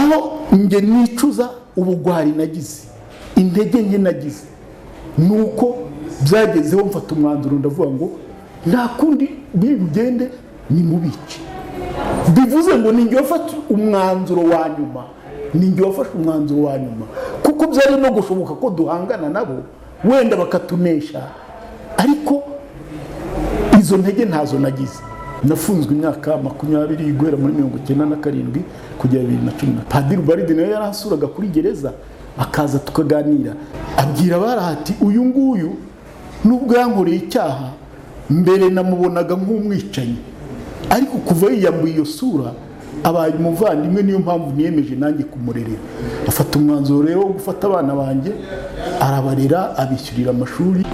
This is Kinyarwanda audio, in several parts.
aho nge nicuza ubugwari nagize, intege nke nagize, nuko byagezeho mfata umwanzuro ndavuga ngo nta kundi bigende ni mubice. Bivuze ngo ninjye wafata umwanzuro wa nyuma, ninjye wafashe umwanzuro wa nyuma, kuko byari no gushoboka ko duhangana nabo wenda bakatunesha, ariko izo ntege ntazo nagize. Nafunzwe imyaka 20 guhera muri 1997 kugera 2010. Padiri Ubaridi nawe yaransuraga kuri gereza akaza tukaganira, abwira barahati uyu nguyu nubwo yankoreye icyaha mbere namubonaga nk'umwicanyi, ariko kuva yiyambuye iyo sura abaye umuvandimwe, niyo mpamvu niyemeje nanjye kumurerera. Afata umwanzuro rero wo gufata abana banjye arabarera, abishyurira amashuri.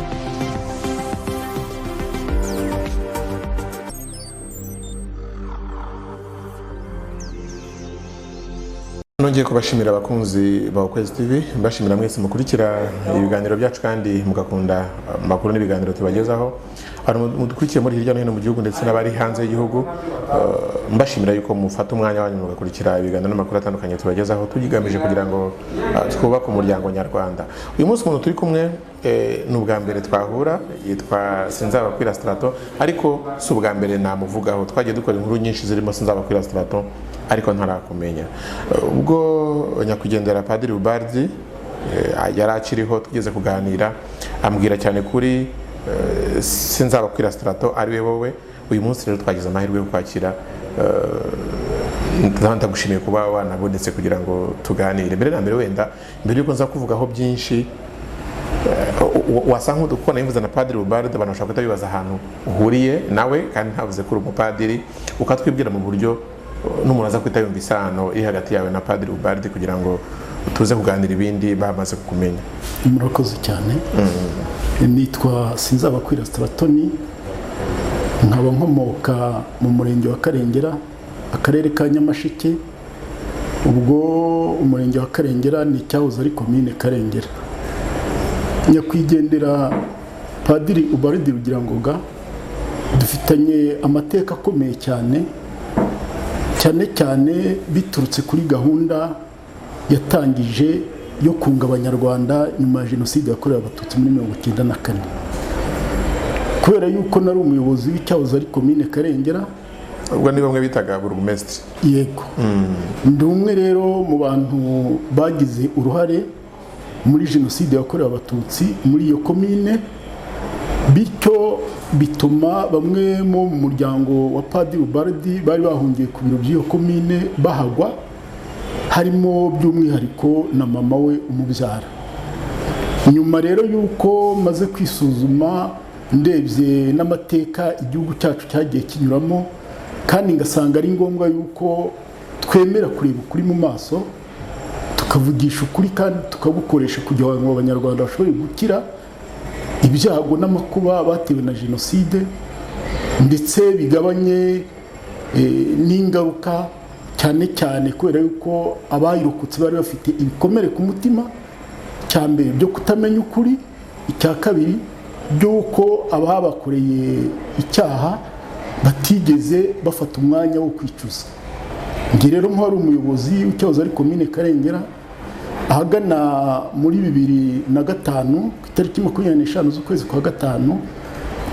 Nongeye kubashimira abakunzi ba Ukwezi TV, mbashimira mwese mukurikira ibiganiro byacu kandi mugakunda makuru n'ibiganiro tubagezaho. Mudukurikiye muri hirya no hino mu gihugu ndetse n'abari hanze y'igihugu, mbashimira yuko mufata umwanya wanyu mugakurikira ibiganiro n'amakuru atandukanye tubagezaho, tugigamije kugira ngo twubake umuryango nyarwanda. Uyu munsi umuntu turi kumwe n'ubwa mbere twahura, yitwa Sinzabakwira Straton, ariko si ubwa mbere namuvugaho. Twagiye dukora inkuru nyinshi zirimo Sinzabakwira Straton, ariko ntarakumenya. Ubwo nyakwigendera Padiri Ubaridi yari akiriho, tugeze kuganira ambwira cyane kuri Sinzabakwira Straton ari we wowe. Uyu munsi rero twagize amahirwe yo kwakira, ndagushimiye kuba wanabonetse kugira ngo tuganire. Mbere na mbere wenda mbere yuko nza kuvugaho byinshi, wasanga uko nayivuze na Padiri Ubaridi abantu bashaka kutabibaza ahantu uhuriye nawe, kandi ntavuze kuri umupadiri, ukatwibwira mu buryo n'umuntu aza kwita yumva isano iri hagati yawe na Padiri Ubaridi kugira ngo tuze kuganira ibindi bamaze kukumenya. Murakoze cyane. Nitwa Sinzabakwira Straton, nkaba nkomoka mu murenge wa Karengera, akarere ka Nyamasheke. Ubwo umurenge wa Karengera ni cyahoze ari komine Karengera. Nyakwigendera Padiri Ubaridi Rugirangoga dufitanye amateka akomeye cyane cyane biturutse kuri gahunda yatangije yo kunga abanyarwanda nyuma ya jenoside yakorewe abatutsi muri 1994. Kubera yuko nari umuyobozi w'icyahoze ari komine Karengera, ubwo ni bamwe bitaga burugumesitiri. Yego. Ndi umwe rero mu bantu bagize uruhare muri jenoside yakorewe abatutsi muri iyo komine, bityo bituma bamwe mu muryango wa Padiri Ubaridi bari bahungiye ku biro by'iyo komine bahagwa, harimo by'umwihariko na mama we umubyara. Nyuma rero yuko maze kwisuzuma ndebye n'amateka igihugu cyacu cyagiye kinyuramo, kandi ngasanga ari ngombwa yuko twemera kureba ukuri mu maso, tukavugisha ukuri kandi tukabukoresha kugira ngo abanyarwanda bashobore gukira ibyago n'amakuba batewe na jenoside, ndetse bigabanye n'ingaruka cyane kubera yuko abayirokotse bari bafite ibikomere ku mutima, cya mbere byo kutamenya ukuri, icya kabiri by'uko ababakoreye icyaha batigeze bafata umwanya wo kwicuza. Nge rero nk'uwari umuyobozi w'icyahoze ari komine Karengera, ahagana muri 2005 ku itariki 25 z'ukwezi kwa gatanu,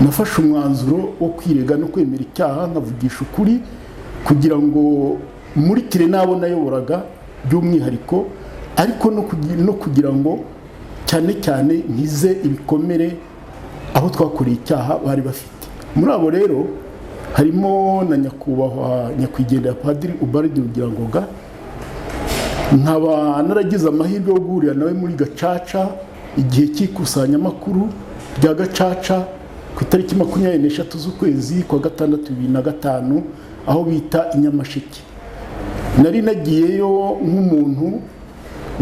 nafashe umwanzuro wo kwirega no kwemera icyaha, nkavugisha ukuri kugira ngo murikire n'abo nayoboraga by'umwihariko, ariko no kugira ngo cyane nkize ibikomere aho twakoreye icyaha bari bafite. Muri abo rero harimo na nyakubahwa nyakwigendera Padiri Ubaridi Rugirangoga. Nkaba naragize amahirwe yo guhurira nawe muri Gacaca igihe cy'ikusanyamakuru rya Gacaca ku itariki 23 z'ukwezi kwa gatandatu 2005, aho bita Nyamasheke. Nari nagiyeyo nk'umuntu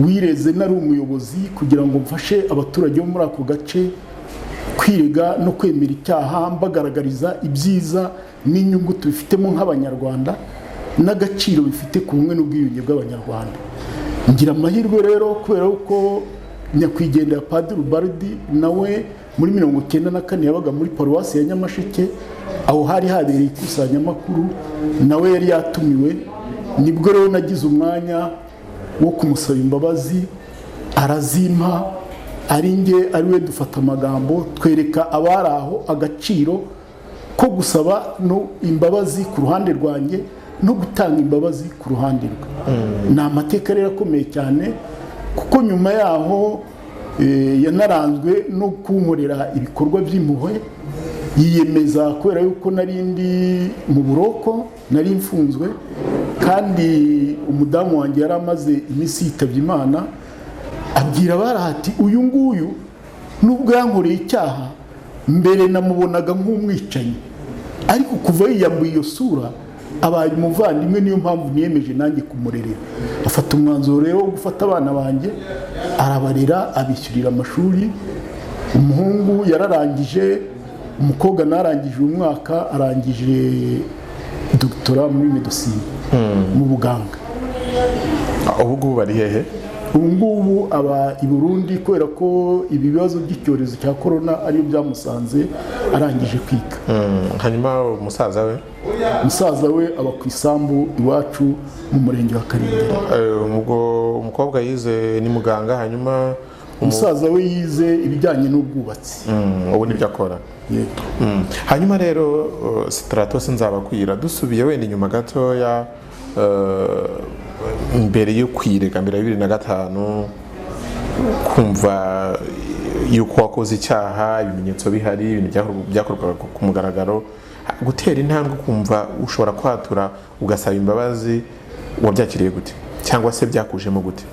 wireze, nari umuyobozi kugira ngo mfashe abaturage bo muri ako gace kwirega no kwemera icyaha, mbagaragariza ibyiza n'inyungu tubifitemo nk'abanyarwanda n'agaciro bifite ku bumwe n'ubwiyunge bw'abanyarwanda. Ngira amahirwe rero kubera ko nyakwigendera Padiri Ubaridi nawe muri 1994 yabaga muri paruwasi ya Nyamasheke, aho hari habereye ikusanyamakuru, nawe yari yatumiwe. Nibwo rero nagize umwanya wo kumusaba imbabazi, arazimpa, ari nge ari we dufata amagambo twereka abari aho agaciro ko gusaba no imbabazi ku ruhande rwanjye no gutanga imbabazi ku ruhande rwe. Ni amateka rero akomeye cyane, kuko nyuma yaho yanaranzwe no kunkorera ibikorwa by'impuhwe, yiyemeza kubera yuko nari ndi mu buroko, nari mfunzwe, kandi umudamu wanjye yari amaze iminsi yitabye Imana, abwira abari ati uyu nguyu nubwo yankoreye icyaha mbere namubonaga nk'umwicanyi, ariko kuva yiyambuye iyo sura abaye umuvandimwe, niyo mpamvu niyemeje nanjye kumurerera. Afata umwanzuro rero wo gufata abana banjye arabarera, abishyurira amashuri. Umuhungu yararangije, umukobwa narangije uyu mwaka, arangije doctora muri medicine mu buganga. ubu ngubu bari hehe? Ubu ngubu aba i Burundi, kubera ko ibi bibazo by'icyorezo cya corona ariyo byamusanze arangije kwiga. Hanyuma umusaza we aba ku isambu iwacu mu murenge wa Karengera. Umukobwa yize ni muganga, hanyuma umusaza we yize ibijyanye n'ubwubatsi. Ubu nibyo akora. Hanyuma rero Stratos Nzabakwira, dusubiye wenda inyuma gatoya, mbere yo kwirega mbere ya 2005, kumva yuko wakoze icyaha, ibimenyetso bihari, ibintu byakorwaga ku mugaragaro, gutera intambwe kumva ushobora kwatura ugasaba imbabazi, wabyakiriye gute cyangwa se byakujemo gute?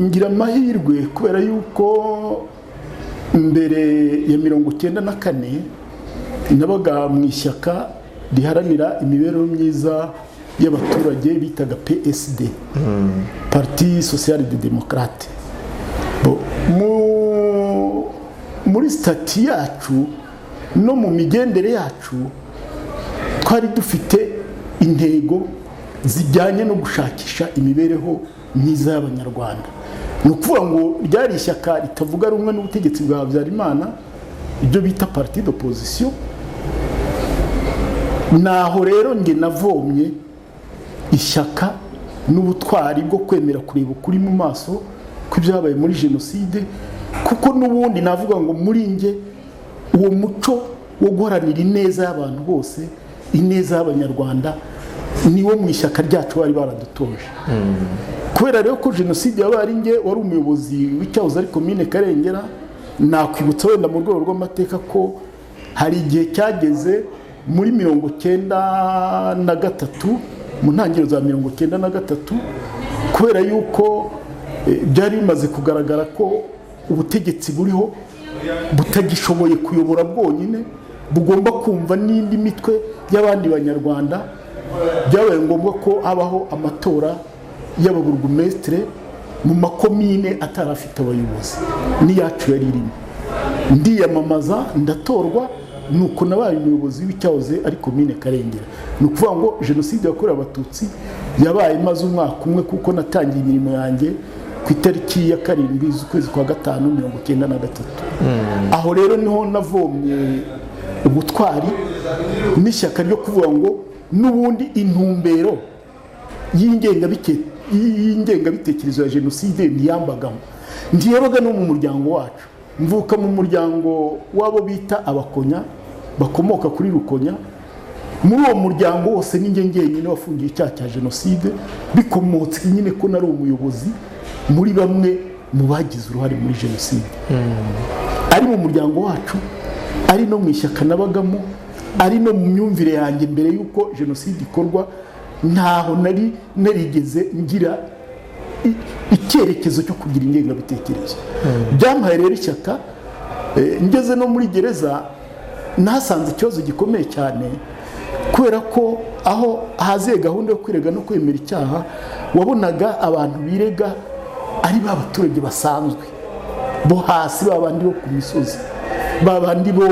Ngira amahirwe kubera yuko mbere ya 1994 nabaga mu ishyaka riharanira imibereho myiza y'abaturage bitaga PSD, Parti Social de Démocrate. Muri stati yacu no mu migendere yacu twari dufite intego zijyanye no gushakisha imibereho myiza y'Abanyarwanda. Ni ukuvuga ngo ryari ishyaka ritavuga rumwe n'ubutegetsi bwa Habyarimana, ibyo bita parti d'opposition. Naho rero nge navomye ishyaka n'ubutwari bwo kwemera kureba ukuri mu maso kw'ibyabaye muri jenoside, kuko n'ubundi navuga ngo muri nge uwo muco wo guharanira ineza y'abantu bose, ineza y'Abanyarwanda, niwo mu ishyaka ryacu bari baradutoje. Kubera rero ko jenoside yabaye ari nge wari umuyobozi w'icyahoze ari komine Karengera, nakwibutsa wenda mu rwego rw'amateka ko hari igihe cyageze muri 1993, mu ntangiriro za 1993, kubera yuko byari bimaze kugaragara ko ubutegetsi buriho butagishoboye kuyobora bwonyine, bugomba kumva n'indi mitwe y'abandi banyarwanda. Byabaye ngombwa ko habaho amatora y'ababurugumesitire mu makomine atarafite abayobozi, n'iyacu yari irimo. Ndiyamamaza, ndatorwa, nuko nabaye umuyobozi w'icyahoze ari komine Karengera. Ni ukuvuga ngo jenoside yakorewe Abatutsi yabaye maze umwaka umwe, kuko natangiye imirimo yanjye ku itariki ya 7 z'ukwezi kwa 5 1993. Aho rero niho navomye ubutwari n'ishyaka ryo kuvuga ngo n'ubundi intumbero y'ingengabitekerezo ya jenoside ntiyambagamo. Ndiyabaga no mu muryango wacu, mvuka mu muryango wabo bita Abakonya, bakomoka kuri Rukonya. Muri uwo muryango wose ni ngenyine wafungiye icyaha cya jenoside, bikomotse nyine ko nari umuyobozi muri bamwe mu bagize uruhare muri jenoside. Ari mu muryango wacu, ari no mu ishyaka nabagamo, ari no mu myumvire yanjye mbere yuko jenoside ikorwa, ntaho nari narigeze ngira icyerekezo cyo kugira ingengabitekerezo. Byampaye rero ishyaka. Ngeze no muri gereza nasanze ikibazo gikomeye cyane, kubera ko aho haziye gahunda yo kwirega no kwemera icyaha, wabonaga abantu birega ari b'abaturage basanzwe bo hasi, babandi bo ku misozi, babandi bo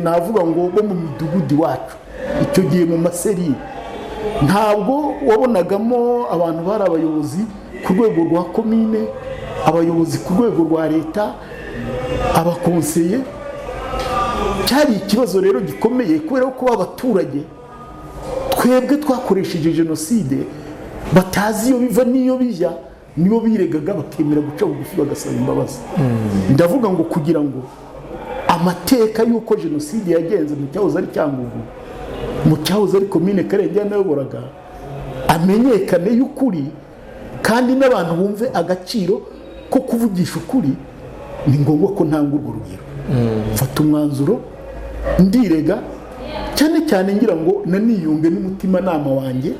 navuga ngo bo mu midugudu wacu icyo gihe mu maseri. Ntabwo wabonagamo abantu bari abayobozi ku rwego rwa komine, abayobozi ku rwego rwa leta, abakonseye. Cyari ikibazo rero gikomeye, kubera ko abaturage twebwe twakoresheje jenoside batazi iyo biva n'iyo bijya, nibo biregaga bakemera guca bugufi bagasaba imbabazi. Ndavuga ngo kugira ngo amateka y'uko jenoside yagenze mu cyahoze ari Cyangugu, mu cyahoze ari komine Karengera nayoboraga, amenyekane y'ukuri kandi n'abantu bumve agaciro ko kuvugisha ukuri, ni ngombwa ko ntanga urwo rugero. Mfata umwanzuro ndirega, cyane cyane ngira ngo naniyunge n'umutima nama wanjye,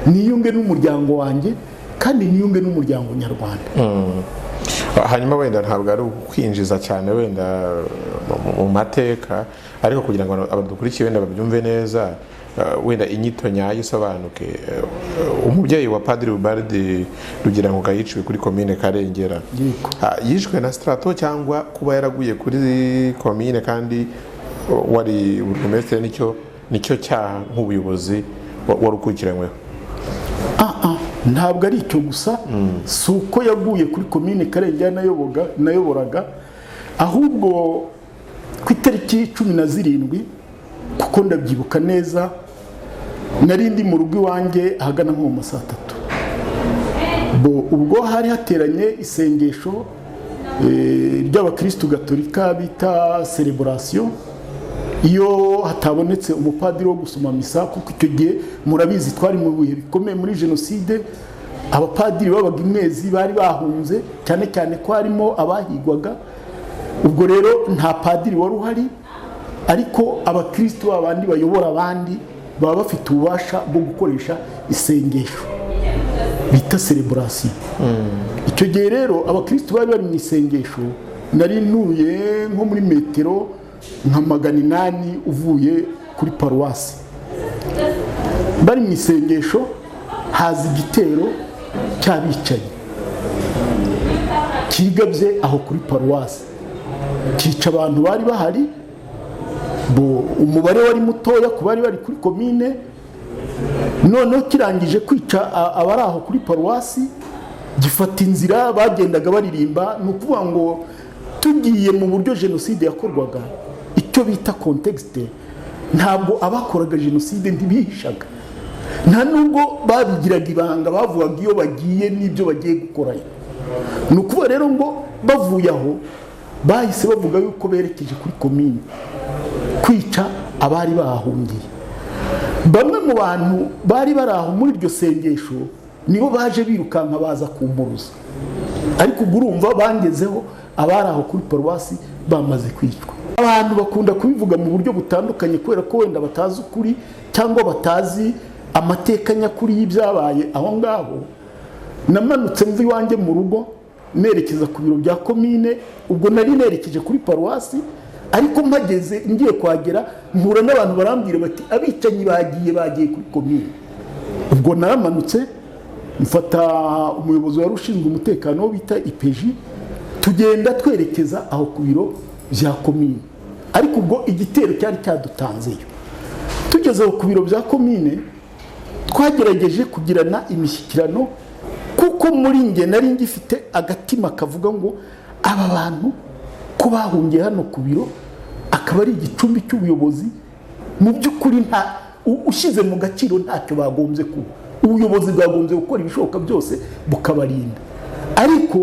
niyunge n'umuryango wanjye, kandi niyunge n'umuryango nyarwanda. Hanyuma wenda ntabwo ari ukwinjiza cyane wenda mu mateka, ariko kugira ngo abadukurikiye wenda babyumve neza, wenda inyito nyayo isobanuke. Umubyeyi wa Padiri Ubaldi Rugirangoga yiciwe kuri komine Karengera, yishwe na strato cyangwa kuba yaraguye kuri komine kandi wari burugumesitiri nicyo cyaha nk'ubuyobozi warukurikiranyweho? Ntabwo ari icyo gusa, si uko yaguye kuri komine Karengera nayoboraga, ahubwo ku itariki 17, kuko ndabyibuka neza, nari ndi mu rugo iwanjye ahagana nko mu saa 3. Ubwo hari hateranye isengesho ry'abakristu gatolika bita celebration, iyo hatabonetse umupadiri wo gusoma misa, kuko icyo gihe murabizi twari mu bihe bikomeye muri jenoside, abapadiri babaga imwezi bari bahunze, cyane cyane ko harimo abahigwaga. Ubwo rero nta padiri wari uhari, ariko abakristo abandi bayobora abandi baba bafite ububasha bwo gukoresha isengesho bita celebration. Icyo gihe rero abakristo bari mu isengesho, nari ntuye nko muri metero nka 800 uvuye kuri paruwasi. Bari mu isengesho, haza igitero cy'abicanyi kigabye aho kuri paruwasi, kica abantu bari bahari. Umubare wari mutoya ku bari bari kuri komine. Noneho kirangije kwica abari aho kuri paruwasi, gifata inzira bagendaga baririmba. Ni ukuvuga ngo tugiye mu buryo jenoside yakorwaga, icyo bita contexte, ntabwo abakoraga jenoside ntibihishaga, nta nubwo babigiraga ibanga, bavugaga iyo bagiye n'ibyo bagiye gukorayo. Ni ukuvuga rero ngo bavuye aho bahise bavuga yuko berekeje kuri komine kwica abari bahungiye. Bamwe mu bantu bari bari aho muri iryo sengesho nibo baje birukanka baza kumpuruza, ariko ubwo urumva bangezeho abari aho kuri paruwasi bamaze kwicwa. Abantu bakunda kubivuga mu buryo butandukanye kubera ko wenda batazi ukuri cyangwa batazi amateka nyakuri y'ibyabaye aho ngaho. Namanutse mvi wanjye mu rugo nerekeza ku biro bya komine, ubwo nari nerekeje kuri paruwasi, ariko mpageze ngiye kwagera mpura n'abantu barambwira bati abicanyi bagiye kuri komine. Ubwo naramanutse mfata umuyobozi wari ushinzwe umutekano bita IPG, tugenda twerekeza aho ku biro bya komine. Ariko ubwo igitero cyari cyadutanzeyo. Tugeze aho ku biro bya komine, twagerageje kugirana imishyikirano, kuko muri nge nari ngifite agatima kavuga ngo aba bantu ko bahungiye hano ku biro akaba ari igicumbi cy'ubuyobozi, mu by'ukuri ushyize mu gaciro ntacyo bagombye kuba. Ubuyobozi bwagombye gukora ibishoboka byose bukabarinda, ariko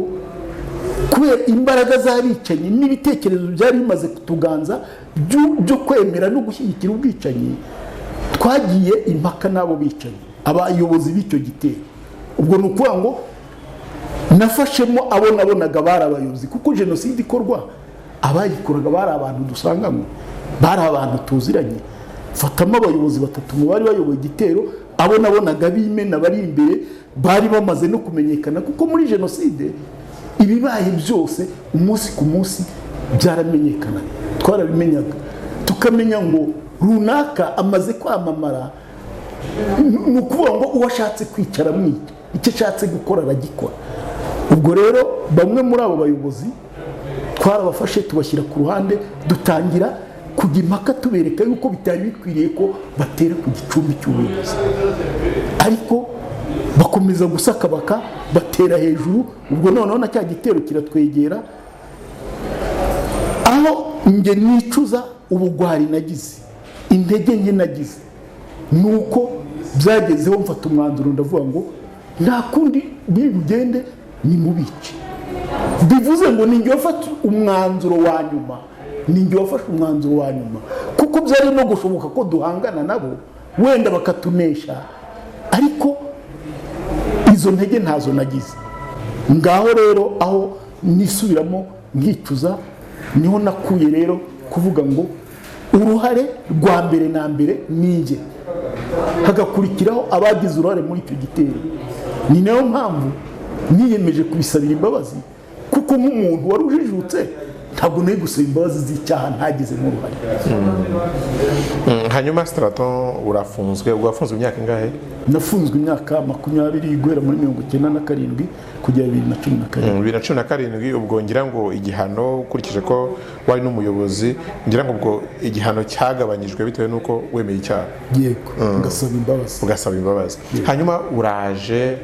kubera imbaraga z'abicanyi n'ibitekerezo byari bimaze kutuganza byo kwemera no gushyigikira ubwicanyi, twagiye impaka n'abo bicanyi, abayobozi b'icyo gitero. Ubwo ni ukuvuga ngo nafashemo abo nabonaga bari abayobozi, kuko jenoside ikorwa abayikoraga bari abantu dusangamo, bari abantu tuziranye. Fatamo abayobozi 3 mu bari bayoboye igitero, abo nabonaga bimena bari imbere, bari bamaze no kumenyekana, kuko muri jenoside ibibaye byose umunsi ku munsi byaramenyekana. Twarabimenyaga tukamenya ngo runaka amaze kwamamara, ni ukuvuga ngo uwashatse kwicara mwita, icyo ashatse gukora aragikora. Ubwo rero bamwe muri abo bayobozi twarabafashe tubashyira ku ruhande, dutangira kujya impaka tubereka yuko bitari bikwiriye ko batera ku gicumbi cy'ubuyobozi, ariko bakomeza gusakabaka batera hejuru. Ubwo noneho na cya gitero kiratwegera, aho nge nicuza ubugwari nagize, intege nke nagize, nuko byagezeho mfata umwanzuro ndavuga ngo nta kundi bigende, ni mubice. Bivuze ngo ninjye wafata umwanzuro wa nyuma, ninjye wafashe umwanzuro wa nyuma, kuko byari no gushoboka ko duhangana nabo wenda bakatunesha, ariko izo ntege ntazo nagize. Ngaho rero aho nisubiramo nkicuza, niho nakuye rero kuvuga ngo uruhare rwa mbere na mbere ninjye, hagakurikiraho abagize uruhare muri icyo gitero. Ni nayo mpamvu niyemeje kubisabira imbabazi, kuko nk'umuntu wari ujijutse ntabwo nari gusaba imbabazi z'icyaha ntagizemo uruhare. Hanyuma Straton urafunzwe, wafunzwe imyaka ingahe? Nafunzwe imyaka 20 guhera muri 1997 kugera 2017. 2017 ubwo ngira ngo igihano ukurikije ko wari n'umuyobozi, ngira ngo ubwo igihano cyagabanyijwe bitewe nuko wemeye icyaha. Yego, ugasaba imbabazi. Hanyuma uraje,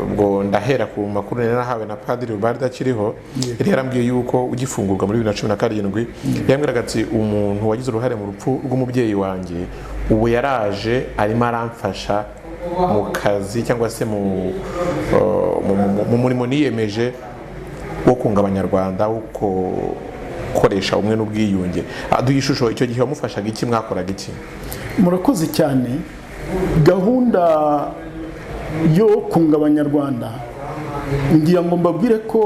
ubwo ndahera ku makuru narahawe na Padiri Ubald akiriho, yari yarambwiye yuko ugifungurwa muri 2017 yambwiraga ati umuntu wagize uruhare mu rupfu rw'umubyeyi wanjye ubu yaraje arimo aramfasha mu kazi cyangwa se mu murimo niyemeje wo kunga Abanyarwanda, wo gukoresha umwe n'ubwiyunge. Aduha ishusho, icyo gihe wamufashaga iki, mwakoraga iki? Murakoze cyane. Gahunda yo kunga Abanyarwanda ngira ngo mbabwire ko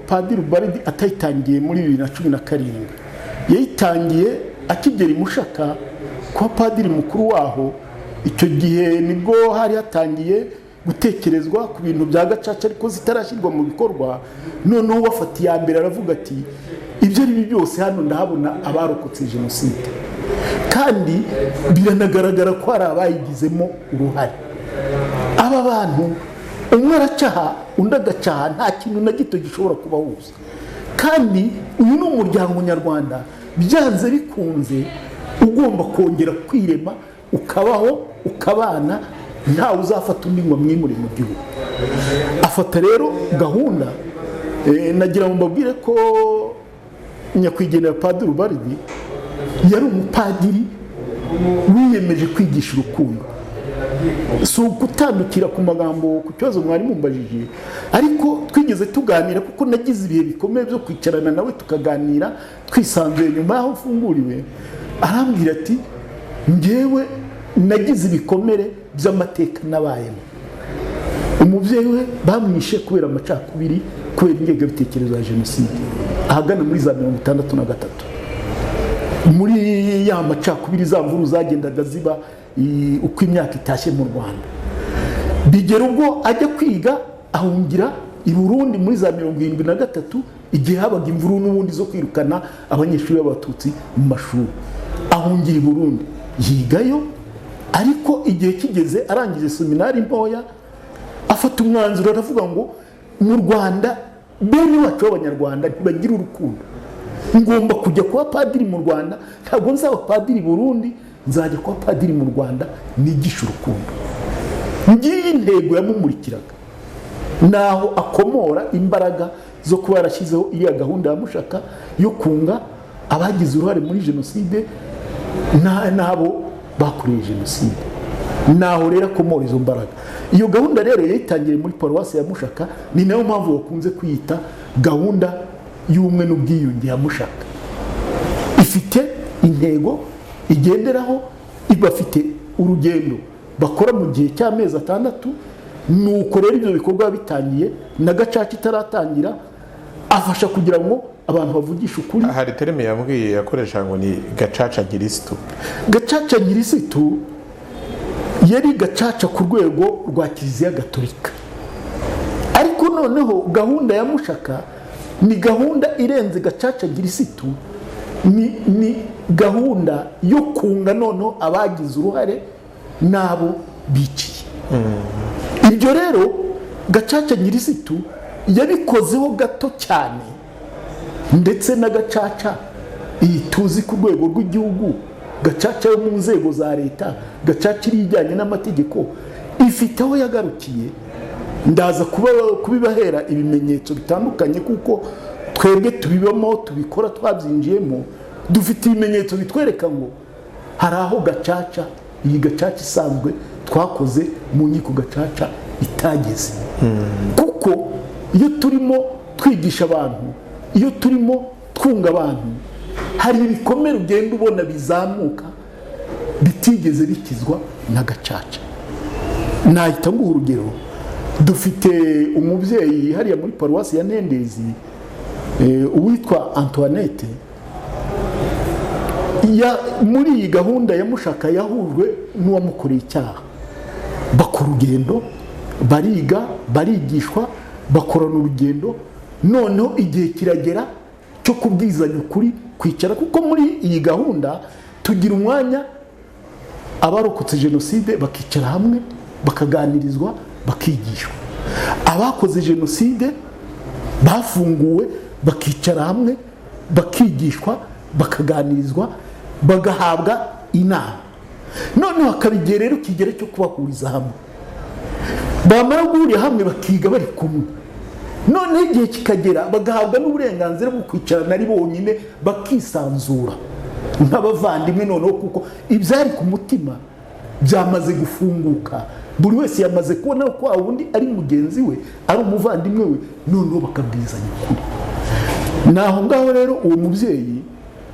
Padiri Ubald atayitangiye muri 2017, yayitangiye akigera Mushaka kwa padiri mukuru waho. Icyo gihe nibwo hari hatangiye gutekerezwa ku bintu bya gacaca ariko zitarashyirwa mu bikorwa. Noneho wafata iya mbere aravuga ati ibyo ari byose hano ndahabona abarokotse jenoside, kandi biranagaragara ko hari abayigizemo uruhare. Aba bantu umwe aracaha undi agacaha, nta kintu na gito gishobora kubahuza, kandi uyu ni umuryango nyarwanda. Byanze bikunze ugomba kongera kwirema, ukabaho, ukabana, ntawe uzafata undi ngo mwimure mu gihugu. Afata rero gahunda, nagira ngo mbabwire ko nyakwigendera Padiri Ubald yari umupadiri wiyemeje kwigisha urukundo. Si gutandukira ku magambo ku kibazo mwari mumbajije, ariko twigeze tuganira kuko nagize ibihe bikomeye byo kwicarana nawe tukaganira twisanzuye. Nyuma y'aho mfunguriwe arambwira ati njyewe nagize ibikomere by'amateka nabayemo. Umubyeyi we bamwishe kubera amacakubiri, kubera ingengabitekerezo ya jenoside ahagana muri za 1963. Muri ya macakubiri za mvuru zagendaga ziba uko imyaka itashye mu Rwanda, bigera ubwo ajya kwiga ahungira i Burundi muri za 1973, igihe habaga imvuru n'ubundi zo kwirukana abanyeshuri b'Abatutsi mu mashuri. Ahungira i Burundi yigayo, ariko igihe kigeze arangije seminari ntoya afata umwanzuro aravuga ngo mu Rwanda bene wacu b'Abanyarwanda ntibagira urukundo, ngomba kujya kuba padiri mu Rwanda, ntabwo nzaba padiri Burundi, nzajya kuba padiri mu Rwanda nigisha urukundo. Ngiyi intego yamumurikiraga, naho akomora imbaraga zo kuba yarashyizeho iriya gahunda ya Mushaka yo kunga abagize uruhare muri jenoside n'abo bakoreye jenoside. Naho rero akomora izo mbaraga. Iyo gahunda rero yayitangiye muri paruwasi ya Mushaka, ni nayo mpamvu bakunze kwiyita gahunda y'ubumwe n'ubwiyunge ya Mushaka. Ifite intego igenderaho, ibafite urugendo bakora mu gihe cy'amezi 6. Nuko rero ibyo bikorwa bitangiye na gacaca itaratangira, afasha kugira ngo abantu bavugisha ukuri. Hari terime yambwiye yakoresha ngo ni gacaca nyirisitu. Gacaca nyirisitu yari gacaca ku rwego rwa Kiliziya Gatolika, ariko noneho gahunda ya Mushaka ni gahunda irenze gacaca nyirisitu. Ni gahunda yo kunga noneho abagize uruhare nabo biciye. Ibyo rero gacaca nyirisitu yabikozeho gato cyane, ndetse na gacaca tuzi ku rwego rw'igihugu, gacaca yo mu nzego za leta, gacaca irijyanye n'amategeko, ifite aho yagarukiye. Ndaza kubibahera ibimenyetso bitandukanye kuko twebwe tubibamo, tubikora, twabyinjiyemo, dufite ibimenyetso bitwereka ngo hari aho gacaca, iyi gacaca isanzwe twakoze mu nkiko gacaca itageze. Kuko iyo turimo twigisha abantu, iyo turimo twunga abantu, hari ibikomere ugenda ubona bizamuka bitigeze bikizwa na gacaca. Nahita nguha urugero, dufite umubyeyi hariya muri paruwasi ya Ntendezi uwitwa Antoinette, muri iyi gahunda ya Mushaka yahujwe n'uwamukoreye icyaha, bakora urugendo, bariga, barigishwa, bakorana urugendo, noneho igihe kiragera cyo kubwizanya ukuri, kwicara, kuko muri iyi gahunda tugira umwanya abarokotse jenoside bakicara hamwe bakaganirizwa, bakigishwa, abakoze jenoside bafunguwe bakicara hamwe bakigishwa, bakaganirizwa, bagahabwa inama, noneho hakabigera rero kigere cyo kubahuriza hamwe, bamara guhurira hamwe bakiga bari kumwe, noneho igihe kikagera bagahabwa n'uburenganzira bwo kwicarana ari bonyine bakisanzura nk'abavandimwe, noneho kuko ibyari ku mutima byamaze gufunguka, buri wese yamaze kubona ko undi ari mugenzi we, ari umuvandimwe we, noneho bakabwizanya ukuri. Naho ngaho rero uwo mubyeyi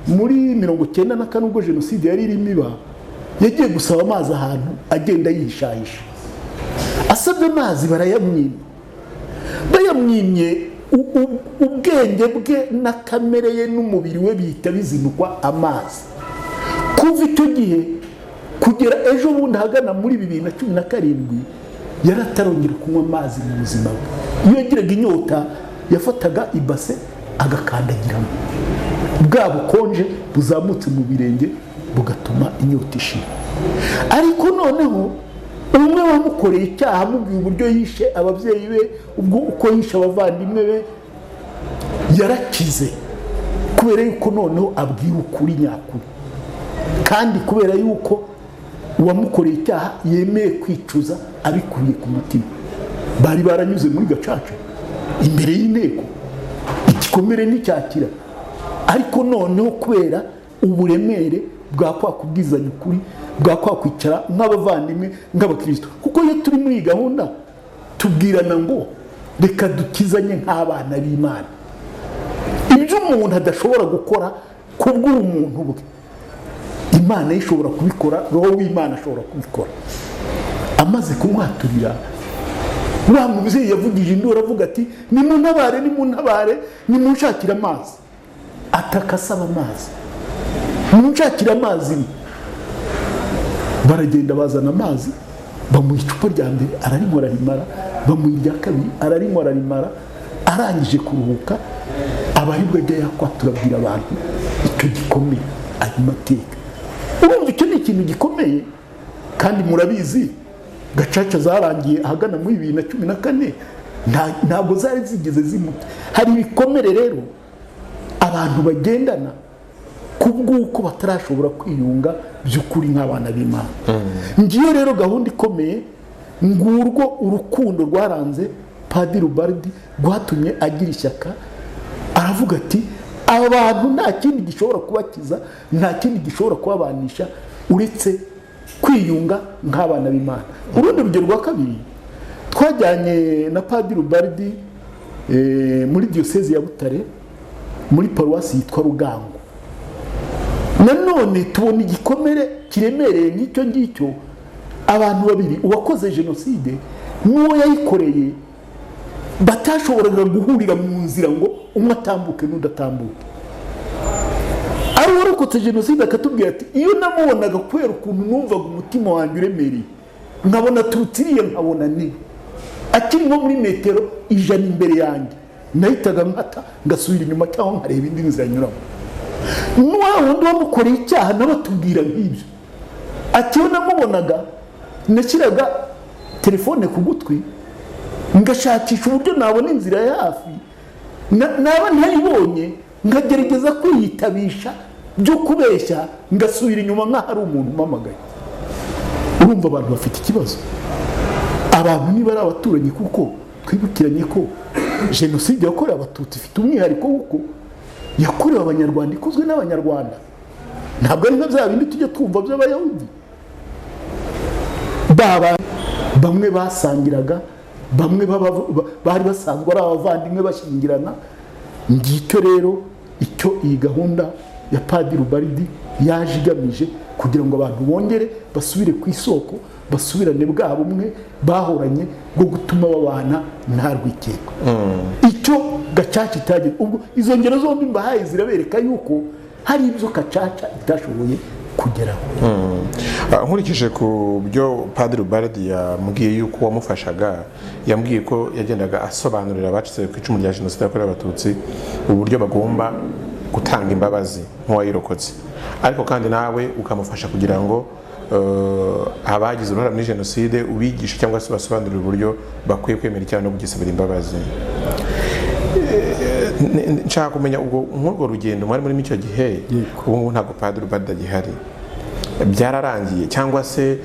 muri 1994 ubwo jenoside yari irimo iba, yagiye gusaba amazi ahantu agenda yihishahisha, asabye amazi bayamwimye, ubwenge bwe na kamere ye n'umubiri we bihita bizinukwa amazi. Kuva icyo gihe kugera ejo bundi hagana muri 2017 yaratarongera kunywa amazi mu buzima bwe. Iyo yagiraga inyota yafataga ibase agakandagiramo, bwa bukonje buzamutse mu birenge bugatuma inyota ishira. Ariko noneho umwe wamukoreye icyaha amubwiye uburyo yishe ababyeyi be, ubwo uko yishe abavandimwe be, yarakize kubera yuko noneho abwira ukuri nyakuri, kandi kubera yuko uwamukoreye icyaha yemeye kwicuza abikuye ku mutima. Bari baranyuze muri gacaca imbere y'inteko, igikomere nticyakira, ariko noneho kubera uburemere bwa kwa kubwizanya ukuri, bwa kwa kwicara nk'abavandimwe, nk'abakristo, kuko iyo turi muri gahunda tubwirana ngo reka dukizanye nk'abana b'Imana. Ibyo umuntu adashobora gukora kubw'umuntu bwe, Imana ishobora kubikora, roho w'Imana ashobora kubikora. Amaze kumwaturira, wa mubyeyi yavugije induru avuga ati nimuntabare, nimunshakira amazi. Atakasaba amazi, nimunshakira amazi. Baragenda bazana amazi, bamuha icupa rya mbere ararinywa ararimara, bamuha irya kabiri ararinywa ararimara, arangije kuruhuka abaribwa ajya yakwaturabwira abantu icyo gikomeye, ayo mateka. Urumva icyo ni ikintu gikomeye, kandi murabizi gacaca zarangiye ahagana muri 2014, ntabwo zari zigeze zimuta. Hari ibikomere rero abantu bagendana kubw'uko batarashobora kwiyunga by'ukuri nk'abana b'Imana. Ngiyo rero gahunda ikomeye, ngurwo urukundo rwaranze Padiri Ubaldi rwatumye agira ishyaka, aravuga ati abantu nta kindi gishobora kubakiza, nta kindi gishobora kubabanisha uretse kwiyunga nk'abana b'Imana. Urundi rugero rwa kabiri, twajyanye na Padiri Ubaldi muri diocese ya Butare, muri paruwasi yitwa Rugango. Nanone tubona igikomere kiremereye nk'icyo ngicyo, abantu babiri, uwakoze jenoside n'uwo yayikoreye batashoboraga guhurira mu nzira ngo umwe atambuke n'udatambuke. Ari warokotse jenoside akatubwira ati iyo namubonaga kubera ukuntu numvaga umutima wanjye uremereye, nkabona turutiriye, nkabona ni akiri nko muri metero 100 imbere yanjye, nahitaga nkata ngasubira inyuma cyangwa nkareba indi nzira nyuramo. N'uwundi wamukoreye icyaha nabatubwira nk'ibyo, ati iyo namubonaga nashyiraga telefone ku gutwi ngashakisha uburyo nabona inzira ya hafi, naba ntayibonye ngagerageza kwiyitabisha byo kubeshya, ngasubira inyuma nk'aho ari umuntu umpamagaye. Urumva abantu bafite ikibazo. Abantu niba ari abaturanyi, kuko twibukiranye ko jenoside yakorewe abatutsi ifite umwihariko kuko yakorewe abanyarwanda, ikozwe n'abanyarwanda, ntabwo ari nka bya bindi tujya twumva by'abayahudi. Bamwe basangiraga, bamwe bari basanzwe ari abavandimwe bashyingirana. Ngicyo rero icyo iyi gahunda ya Padiri Ubaridi yaje igamije, kugira ngo abantu bongere basubire ku isoko, basubirane bwa bumwe bahoranye bwo gutuma babana nta rwikekwe. Icyo Gacaca itagize. Ubwo izo ngero zombi mbahaye zirabereka yuko hari ibyo Gacaca itashoboye kugeraho. Nkurikije ku byo Padiri Ubaridi yambwiye yuko wamufashaga, yambwiye ko yagendaga asobanurira abacitse ku icumu rya Jenoside yakorewe Abatutsi uburyo bagomba gutanga imbabazi nk'uwayirokotse, ariko kandi nawe ukamufasha kugira ngo abagize uruhare muri Jenoside ubigisha cyangwa se basobanurira uburyo bakwiye kwemera icyaha no kugisabira imbabazi. Nshaka kumenya ubwo nk'urwo rugendo mwari muri icyo gihe, ubu ntabwo Padiri Ubaridi agihari, byararangiye cyangwa se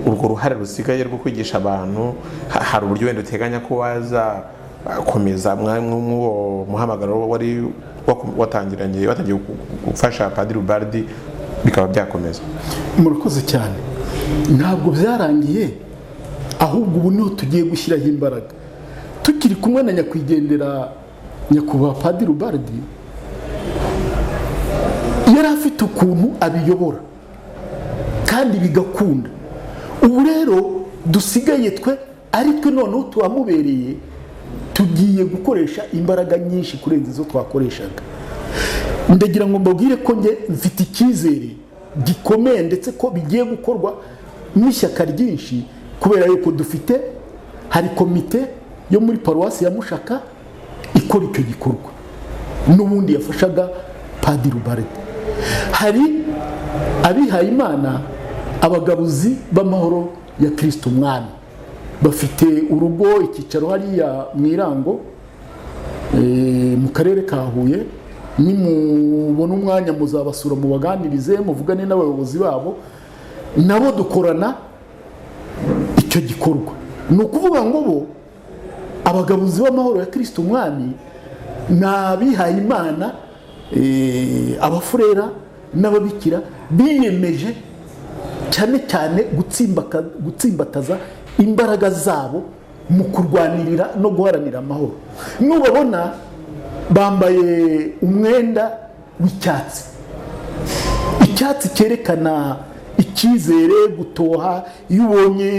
urwo ruhare rusigaye rwo kwigisha abantu hari uburyo wenda uteganya ko waza komeza mw'uwo muhamagaro wari watangiye gufasha Padiri Ubaridi bikaba byakomeza? Murakoze cyane. Ntabwo byarangiye, ahubwo ubu niho tugiye gushyiraho imbaraga. Tukiri kumwe na nyakwigendera nyakubahwa Padiri Ubaridi, yari afite ukuntu abiyobora kandi bigakunda. Ubu rero dusigaye twe ari twe noneho tuwamubereye, tugiye gukoresha imbaraga nyinshi kurenza izo twakoreshaga. Ndagira ngo mbabwire ko nge mfite icyizere gikomeye ndetse ko bigiye gukorwa n'ishyaka ryinshi, kubera yuko hari komite yo muri paruwasi ya Mushaka ikora icyo gikorwa, n'ubundi yafashaga Padiri Ubaridi. Hari abihaye Imana, abagabuzi b'amahoro ya Kristo Umwami, bafite urugo icyicaro hariya mu Irango mu karere ka Huye. Nimubona umwanya muzabasura mubaganirize, muvugane n'abayobozi babo, nabo dukorana icyo gikorwa. Ni ukuvuga ngo bo abagabuzi b'amahoro ya Kristo Umwami n'abihaye Imana, abafurera n'ababikira biyemeje cyane cyane gutsimbataza imbaraga zabo mu kurwanirira no guharanira amahoro. Nubabona bambaye umwenda w'icyatsi, icyatsi cyerekana icyizere, gutoha. Iyo ubonye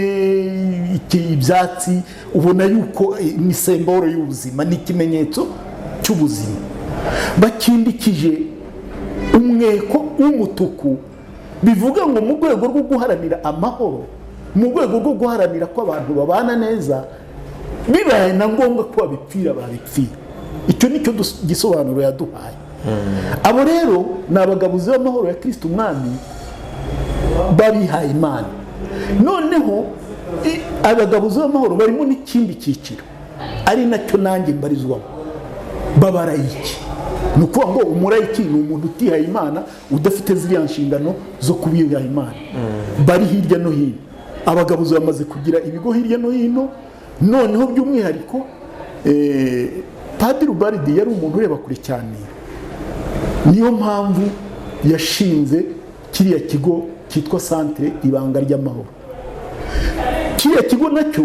ibyatsi ubona yuko ni semboro y'ubuzima, ni ikimenyetso cy'ubuzima. Bakindikije umweko w'umutuku, bivuga ngo mu rwego rwo guharanira amahoro, mu rwego rwo guharanira ko abantu babana neza, bibaye na ngombwa ko babipfira babipfira. Icyo nicyo gisobanuro yaduhaye. Abo rero ni abagabuzi b'amahoro ya Kristo Umwami babihaye Imana. Noneho abagabuzi b'amahoro barimo n'ikindi cyiciro, ari nacyo nanjye mbarizwamo, b'abarayiki. Ni ukuvuga ngo umurayiki ni umuntu utihaye Imana, udafite ziriya nshingano zo kubihaye Imana. Bari hirya no hino, abagabuzi bamaze kugira ibigo hirya no hino. Noneho by'umwihariko Padiri Ubaridi yari umuntu ureba kure cyane, niyo mpamvu yashinze kiriya kigo cyitwa Centre Ibanga ry'Amahoro. Kiriya kigo nacyo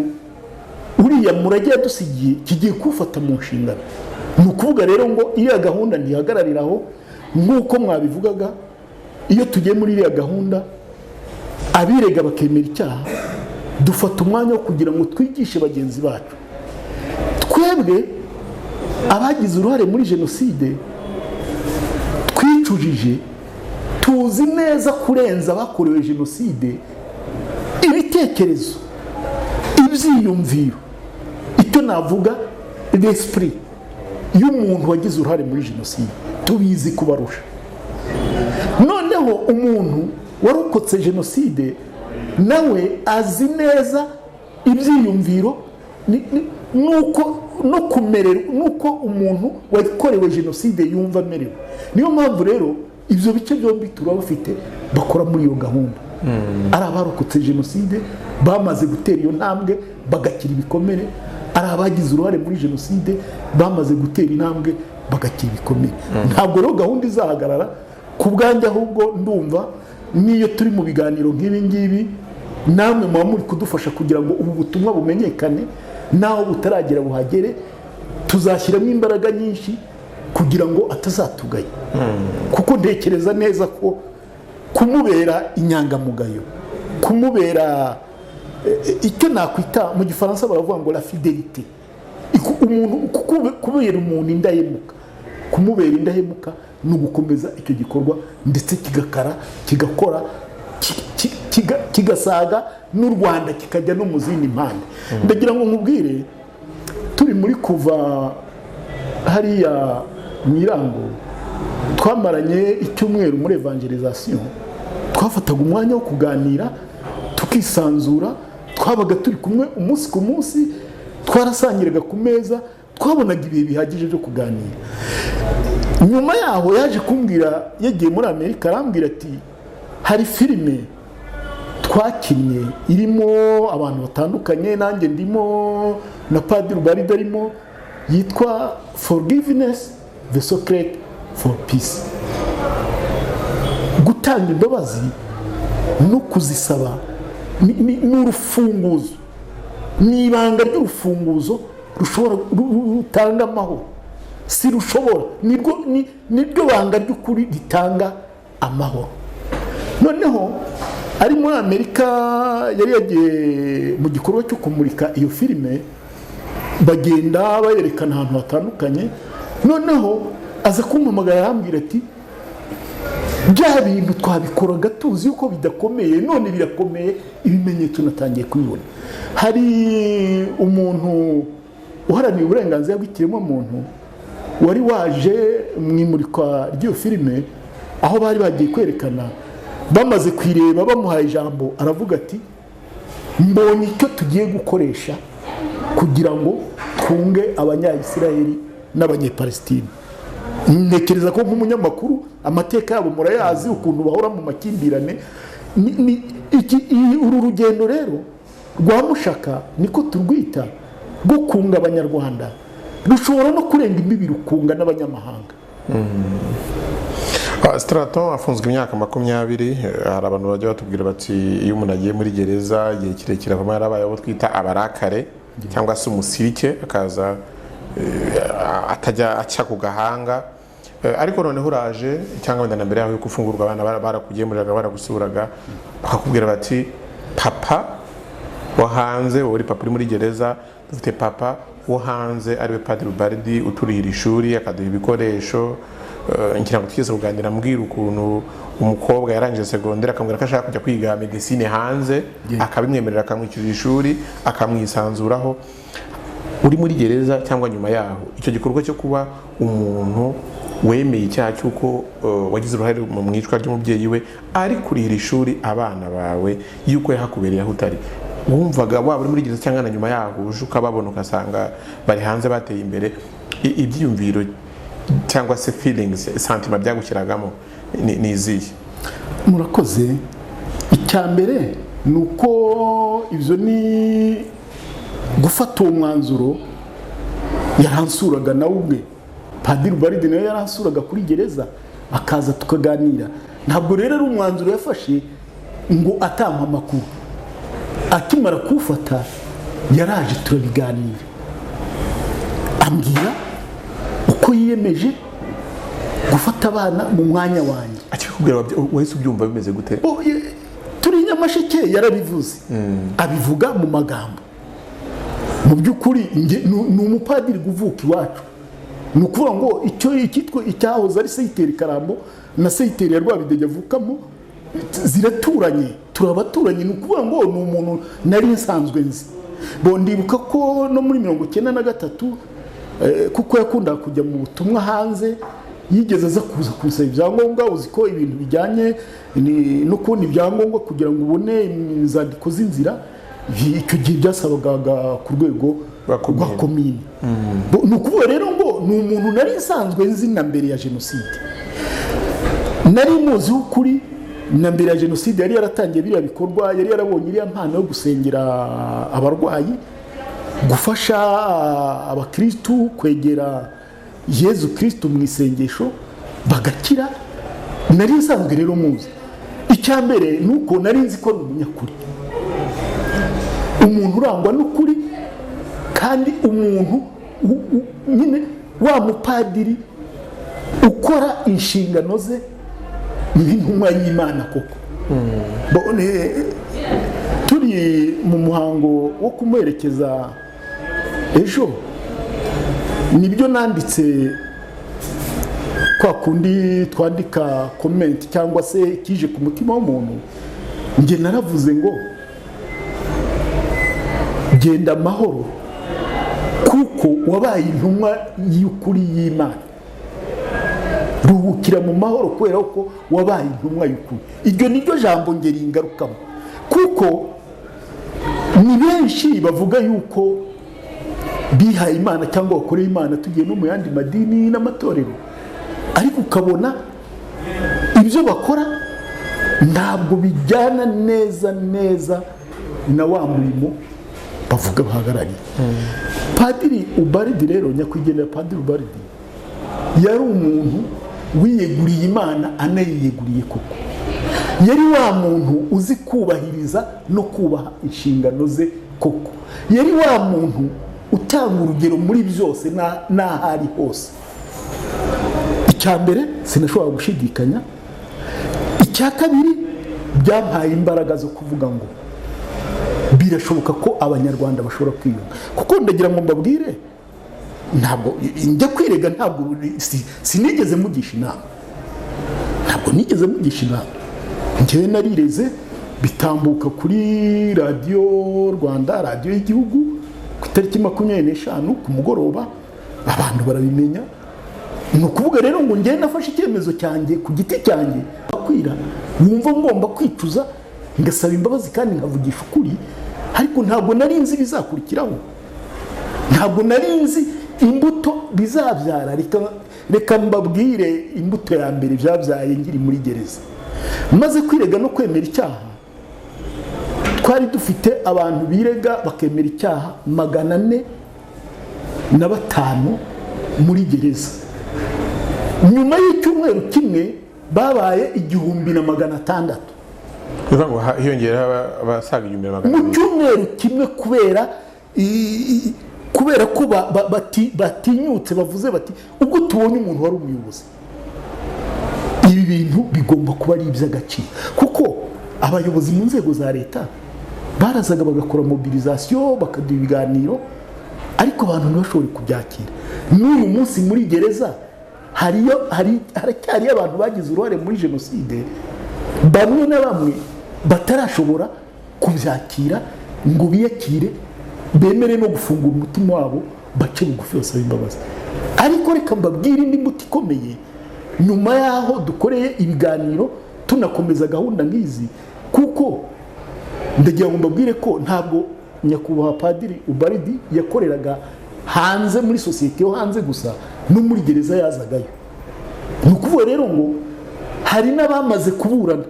uriya murage yadusigiye kigiye kufata mu nshingano. Ni ukuvuga rero ngo iriya gahunda ntihagarariraho, nk'uko mwabivugaga. Iyo tugiye muri iriya gahunda, abirega bakemera icyaha, dufata umwanya wo kugira ngo twigishe bagenzi bacu. Twebwe abagize uruhare muri Jenoside twicujije, tuzi neza kurenza abakorewe Jenoside ibitekerezo, ibyiyumviro, icyo navuga l'esprit y'umuntu wagize uruhare muri Jenoside, tubizi kubarusha. Noneho umuntu warokotse Jenoside nawe azi neza ibyiyumviro no kumerera, nuko umuntu wakorewe Jenoside yumva amerewe. Niyo mpamvu rero ibyo bice byombi turabafite bakora muri iyo gahunda. Ari abarokotse Jenoside bamaze gutera iyo ntambwe bagakira ibikomere, ari abagize uruhare muri Jenoside bamaze gutera intambwe bagakira ibikomere. Ntabwo rero gahunda izahagarara ku bwanjye, ahubwo ndumva niyo turi mu biganiro nk'ibi ngibi, namwe muba muri kudufasha kugira ngo ubu butumwa bumenyekane, naho butaragera buhagere tuzashyiramo imbaraga nyinshi kugira ngo atazatugaya kuko ntekereza neza ko kumubera inyangamugayo, kumubera icyo nakwita mu gifaransa baravuga ngo la fidelite, umuntu kubera umuntu indahemuka, kumubera indahemuka ni ugukomeza icyo gikorwa ndetse kigakora kigasaga n'u Rwanda kikajya no mu zindi mpande. Ndagira ngo nkubwire turi muri kuva hariya mu Irango twamaranye icyumweru muri evangelization, twafataga umwanya wo kuganira tukisanzura, twabaga turi kumwe umunsi ku munsi, twarasangiraga ku meza, twabonaga ibihe bihagije byo kuganira. Nyuma yaho yaje kumbwira yagiye muri Amerika, arambwira ati hari filime twakinnye irimo abantu batandukanye, nanjye ndimo na Padiri Ubaride arimo, yitwa Forgiveness the Secret for Peace. Gutanga imbabazi no kuzisaba ni urufunguzo, ni ibanga ry'urufunguzo rutanga amahoro. Si rushobora, niryo banga ry'ukuri ritanga amahoro. Noneho ari muri Amerika yari yagiye mu gikorwa cyo kumurika iyo filime, bagenda bayerekana ahantu hatandukanye. Noneho aza kumpamagara arambwira ati bya bintu twabikoraga tuzi yuko bidakomeye, none birakomeye, ibimenyetso natangiye kubibona. Hari umuntu uharaniye uburenganzira bw'ikiremwamuntu wari waje mu imurikwa ry'iyo filime, aho bari bagiye kwerekana, bamaze kwireba bamuhaye ijambo aravuga ati mbonye icyo tugiye gukoresha kugira ngo twunge abanyayisiraheli n'abanyepalesitine. Ntekereza ko nk'umunyamakuru amateka yabo murayazi, ukuntu bahora mu makimbirane. Uru rugendo rero rwa Mushaka niko turwita, rwo kunga abanyarwanda, rushobora no kurenga imbibi rukunga n'abanyamahanga. Straton afunzwe imyaka 20. Hari abantu bajya batubwira bati iyo umuntu agiye muri gereza igihe kirekire avamo yarabaye abo twita abarakare cyangwa se umusirike, akaza atajya acya ku gahanga. Ariko noneho uraje cyangwa wenda na mbere yaho yo gufungurwa abana barakugemuriraga baragusuraga bakakubwira bati papa wo hanze, uri papa uri muri gereza, dufite papa wo hanze ariwe Padiri Ubaride uturihira ishuri akaduha ibikoresho. Ngira ngo tugeze kuganira mbwira ukuntu umukobwa yarangije secondaire akambwira ko ashaka kujya kwiga medicine hanze, akabimwemerera akamwishyurira ishuri akamwisanzuraho. Uri muri gereza cyangwa nyuma yaho, icyo gikorwa cyo kuba umuntu wemeye icyaha cy'uko wagize uruhare mu mwicwa ry'umubyeyi we ari kurihira ishuri abana bawe yuko yahakubereye aho utari, wumvaga waba uri muri gereza cyangwa na nyuma yaho uje ukababona ugasanga bari hanze bateye imbere, ibyiyumviro cyangwa se feelings, sentiment byagushyiragamo ni izihe? Murakoze. Icya mbere ni uko ibyo ni gufata uwo mwanzuro. Yaransuraga nawe ubwe, Padiri Ubaride nawe yaransuraga kuri gereza akaza tukaganira. Ntabwo rero ari umwanzuro yafashe ngo atampa amakuru. Akimara kuwufata yaraje turabiganira, ambwira uko yiyemeje gufata abana mu mwanya wanjye. Akikubwira wahise ubyumva bimeze gute? Turi Nyamasheke yarabivuze, abivuga mu magambo. Mu by'ukuri ni umupadiri guvuka iwacu. Ni ukuvuga ngo icyitwa icyahoze ari Seyiteri Karambo na Seyiteri ya Rwabidege avukamo ziraturanye, turabaturanyi. Ni ukuvuga ngo ni umuntu nari nsanzwe nzi. Ndibuka ko no muri 1993 kuko yakundaga kujya mu butumwa hanze, yigeze aza kuza kunsaba ibyangombwa. Uzi ko ibintu bijyanye no kubona ibyangombwa kugira ngo ubone inzandiko z'inzira, icyo gihe byasabaga ku rwego rwa komine. Ni ukuvuga rero ngo ni umuntu nari nsanzwe nzi na mbere ya jenoside, nari muzi ukuri na mbere ya jenoside. Yari yaratangiye biriya bikorwa, yari yarabonye iriya mpano yo gusengera abarwayi, gufasha abakristu kwegera Yezu Kristo mu isengesho bagakira. Nari nsanzwe rero muzi. Icya mbere ni uko nari nzi ko ni umunyakuri, umuntu urangwa n'ukuri kandi umuntu nyine wa mupadiri ukora inshingano ze nk'intumwa y'Imana koko. Turi mu muhango wo kumuherekeza ejo, nibyo nanditse kwa kundi twandika comment cyangwa se kije ku mutima w'umuntu, nge naravuze ngo genda amahoro kuko wabaye intumwa y'ukuri y'Imana, ruhukira mu mahoro kubera ko wabaye intumwa y'ukuri. Iryo niryo jambo ngeri ingarukamo, kuko ni benshi bavuga yuko bihaye Imana cyangwa bakoreye Imana tugiye no mu yandi madini n'amatorero, ariko ukabona ibyo bakora ntabwo bijyana neza na wa murimo bavuga bahagarariye. Padiri Ubaridi rero, nyakwigendera Padiri Ubaridi yari umuntu wiyeguriye Imana, anayiyeguriye koko. Yari wa muntu uzi kubahiriza no kubaha inshingano ze koko. Yari wa muntu utanga urugero muri byose n'ahari hose. Icya mbere sinashobora gushidikanya. Icya kabiri byampaye imbaraga zo kuvuga ngo birashoboka ko abanyarwanda bashobora kwiyunga, kuko ndagira ngo mbabwire, ntabwo njya kwirega, ntabwo sinigeze mugisha inama, njyewe narireze bitambuka kuri radiyo Rwanda, radiyo y'igihugu, ku itariki 25 ku mugoroba abantu barabimenya. Ni ukuvuga rero ngo njyewe nafashe icyemezo cyanjye ku giti cyanjye, akwira wumva ngomba kwicuza ngasaba imbabazi kandi nkavugisha ukuri, ariko ntabwo nari nzi bizakurikiraho, ntabwo nari nzi imbuto bizabyara. Reka mbabwire imbuto ya mbere byabyaye ngiri muri gereza. Maze kwirega no kwemera icyaha, twari dufite abantu birega bakemera icyaha 405 muri gereza. Nyuma y'icyumweru kimwe babaye 1600. Bivuga ngo hiyongera abasaga 1600 mu cyumweru kimwe, kubera ko batinyutse bavuze bati ubwo tubonye umuntu wari umuyobozi, ibi bintu bigomba kuba ari iby'agaciro. Kuko abayobozi mu nzego za leta barazaga bagakora mobilisation, bakaduha ibiganiro, ariko abantu ntibashobore kubyakira. N'uyu munsi muri gereza haracyari abantu bagize uruhare muri jenoside, bamwe na bamwe batarashobora kubyakira ngo biyakire, bemere no gufungura umutima wabo, bace bugufi basaba imbabazi. Ariko reka mbabwire indi mbuto ikomeye, nyuma yaho dukoreye ibiganiro tunakomeza gahunda nk'izi, kuko ndagira ngo mbabwire ko ntabwo nyakubahwa Padiri Ubaridi yakoreraga hanze muri sosiyete yo hanze gusa, no muri gereza yazagayo. Ni ukuvuga rero ngo hari n'abamaze kuburana,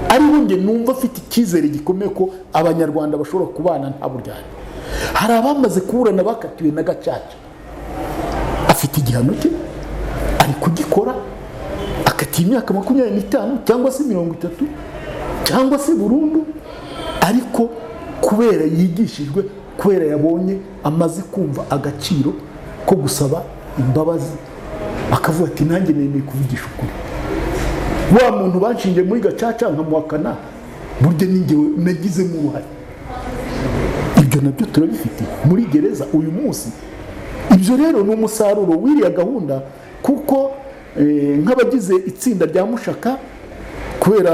ariho nge numva afite icyizere gikomeye ko abanyarwanda bashobora kubana nta buryarya. Hari abamaze kuburana bakatiwe na gacaca, afite igihano cye ari kugikora, akatiye imyaka 25 cyangwa se 30 cyangwa se burundu, ariko kubera yigishijwe, kubera yabonye amaze kumva agaciro ko gusaba imbabazi, akavuga ati nanjye nemeye kuvugisha ukuri. Wa muntu banshinje muri gacaca nkamuhakana, burya ningewe nagizemo uruhare. Ibyo nabyo turabifite muri gereza uyu munsi. Ibyo rero ni umusaruro w'iriya gahunda, kuko nk'abagize itsinda rya Mushaka, kubera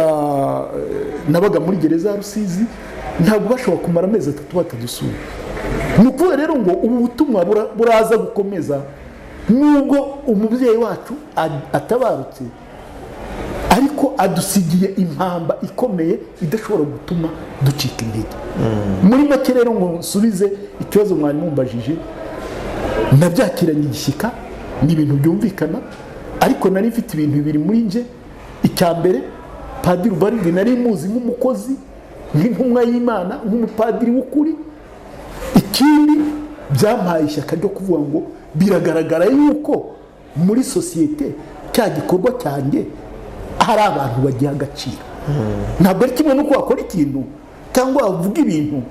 nabaga muri gereza ya Rusizi, ntabwo bashobora kumara amezi 3 batadusura. Ni ukuvuga rero ngo ubu butumwa buraza gukomeza, nubwo umubyeyi wacu atabarutse, ariko adusigiye impamba ikomeye idashobora gutuma ducika intege. Muri make rero ngo nsubize ikibazo mwari mumbajije, nabyakiranye igishyika, ni ibintu byumvikana, ariko nari mfite ibintu bibiri muri nje. Icya mbere, Padiri Ubaridi nari muzi nk'umukozi, nk'intumwa y'Imana, nk'umupadiri w'ukuri. Ikindi byampaye ishyaka ryo kuvuga ngo biragaragara yuko muri sosiyete cya gikorwa cyanjye hari abantu bagiha agaciro. Ntabwo ari kimwe nuko wakora ikintu cyangwa wavuga ibintu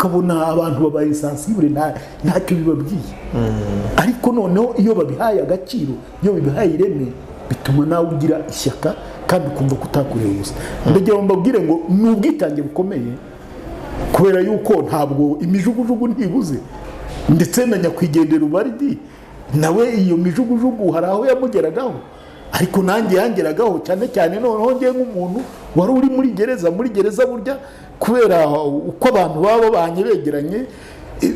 ukabona abantu babaye sensible ntacyo bibabwiye. Ariko noneho iyo babihaye agaciro, iyo bibihaye ireme, bituma nawe ugira ishyaka kandi ukumva kutakureba ubusa. Ndagira ngo mbabwire ngo ni ubwitange bukomeye, kubera yuko ntabwo imijugujugu ntibuze, ndetse na nyakwigendera Ubaridi nawe iyo mijugujugu hari aho yamugeragaho, ariko nanjye yangeragaho cyane cyane noneho ngiye nk'umuntu wari uri muri gereza burya kubera uko abantu baba banyeregeranye,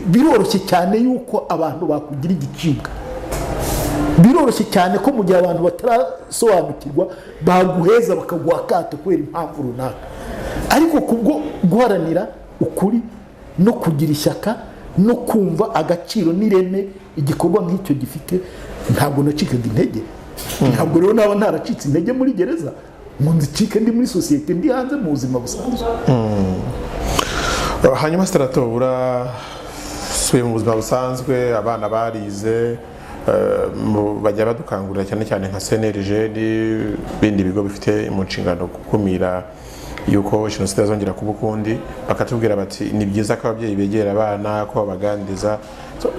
biroroshye cyane yuko abantu bakugira igicibwa. Biroroshye cyane ko mu gihe abantu batarasobanukirwa baguheza bakaguha akato kubera impamvu runaka, ariko kubwo guharanira ukuri no kugira ishyaka no kumva agaciro n'ireme igikorwa nk'icyo gifite, ntabwo nacikaga intege. Ntabwo rero naba ntaracitse intege muri gereza ngo nzicike ndi muri sosiyete, ndi hanze mu buzima busanzwe. Hanyuma Strato, urasubiye mu buzima busanzwe, abana barize, bajya badukangurira cyane cyane nka CNLG n'ibindi bigo bifite mu nshingano gukumira yuko jenoside yazongera kuba ukundi, bakatubwira bati ni byiza ko ababyeyi begera abana, ko babaganiriza.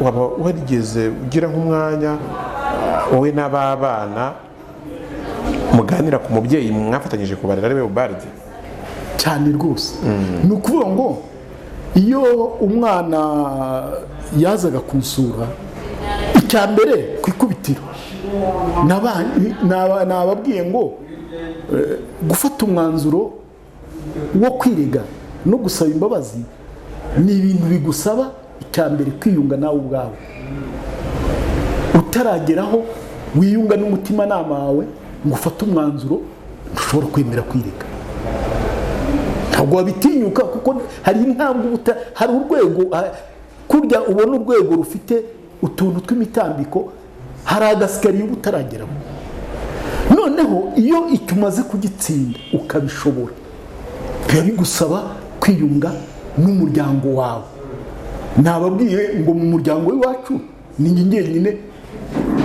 Waba warigeze ugira nk'umwanya wowe n'ababana muganira ku mubyeyi mwafatanyije kubarera ariwe Ubaridi? Cyane rwose. Ni ukuvuga ngo iyo umwana yazaga kunsura, icya mbere ku ikubitiro nababwiye ngo gufata umwanzuro wo kwirega no gusaba imbabazi ni ibintu bigusaba icya mbere kwiyunga nawe ubwawe. Utarageraho wiyunga n'umutimanama wawe ngo ufate umwanzuro, ntushobora kwemera kwirega. Ntabwo wabitinyuka kuko hari intambwe, hari urwego, kurya ubona urwego rufite utuntu tw'imitambiko, hari agasikariye uba utarageraho. Noneho iyo icyo umaze kugitsinda ukabishobora, biba bigusaba kwiyunga n'umuryango wawe. Nababwiye ngo mu muryango w'iwacu ni njye nyine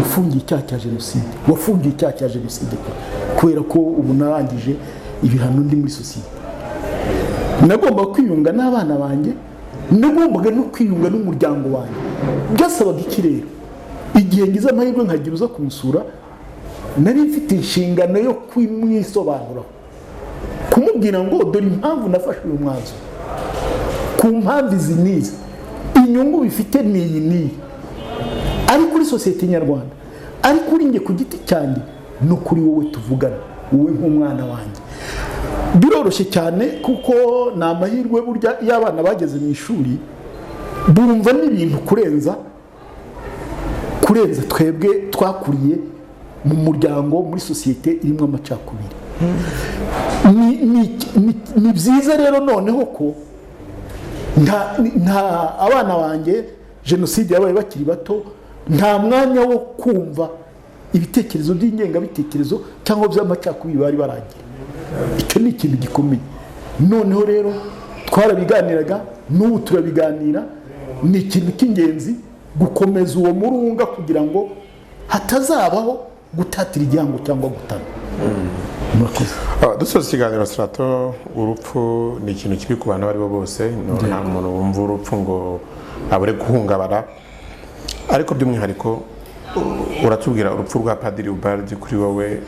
ufungiye icyaha cya jenoside, wafungiye icyaha cya jenoside kubera ko ubu narangije ibihano ndi muri sosiyete. Nagomba kwiyunga n'abana banjye, nagombaga no kwiyunga n'umuryango wanjye. Byasabaga iki rero? Igihe ngize amahirwe nkagira uza kumusura, nari mfite inshingano yo kumwisobanuraho, kumubwira ngo dore impamvu nafashe uyu mwanzuro, ku mpamvu izi n'izi, inyungu bifite n'iyi n'iyi, ari kuri sosiyete nyarwanda, ari kuri njye ku giti cyanjye, no kuri wowe tuvugana, wowe nk'umwana wanjye. Biroroshye cyane kuko ni amahirwe burya iyo abana bageze mu ishuri bumva n'ibintu kurenza twebwe twakuriye mu muryango, muri sosiyete irimo amacakubiri. Ni byiza rero noneho ko nta abana banjye jenoside yabaye bakiri bato, nta mwanya wo kumva ibitekerezo by'ingengabitekerezo cyangwa by'amacakubiri bari baragira. Icyo ni ikintu gikomeye. Noneho rero twarabiganiraga, n'ubu turabiganira. Ni ikintu cy'ingenzi gukomeza uwo murunga kugira ngo hatazabaho gutatira igihango cyangwa gutana. Dusoza ikiganiro Strato, urupfu ni ikintu kibi ku bantu baribo bose. Nta muntu wumva urupfu ngo abure guhungabana, ariko by'umwihariko uratubwira urupfu rwa Padiri Ubaridi kuri wowe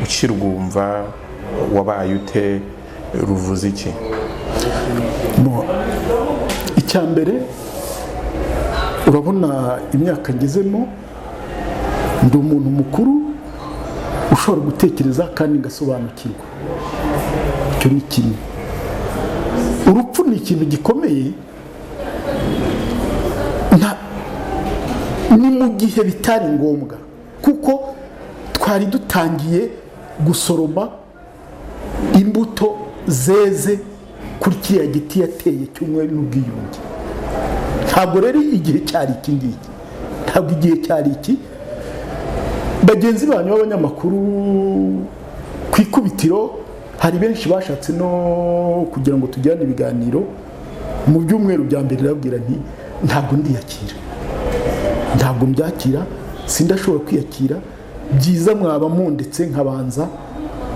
ukirwumva wabaye ute, ruvuze iki? Icya mbere, urabona imyaka ngezemo, ndi umuntu mukuru ushobora gutekereza kandi ngasobanukirwa. Icyo ni kimwe. Urupfu ni ikintu gikomeye, ni mu gihe bitari ngombwa, kuko twari dutangiye gusoroma imbuto zeze kuri kiriya giti yateye cy'ubumwe n'ubwiyunge. Ntabwo rero igihe cyari iki ngiki, ntabwo igihe cyari iki. Bagenzi banyu b'abanyamakuru ku ikubitiro hari benshi bashatse no kugira ngo tujyane ibiganiro. Mu byumweru bya mbere nabwira nti ntabwo ndiyakira, ntabwo mbyakira, sindashobora kwiyakira. Byiza mwaba mundetse nkabanza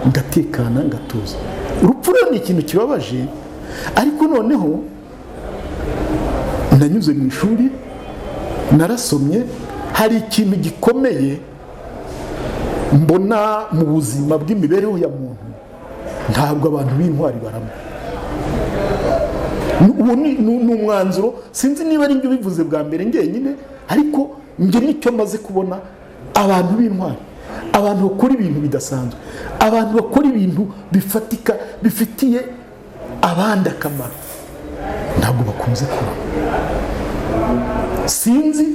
ngatekana ngatuza. Urupfu rero ni ikintu kibabaje, ariko noneho nanyuze mu ishuri narasomye, hari ikintu gikomeye mbona mu buzima bw'imibereho ya muntu, ntabwo abantu b'intwari barama. Ubu ni umwanzuro, sinzi niba ari njye ubivuze bwa mbere ngenyine, ariko njye nicyo maze kubona. Abantu b'intwari, abantu bakora ibintu bidasanzwe, abantu bakora ibintu bifatika bifitiye abandi akamaro, ntabwo bakunze kuba. Sinzi,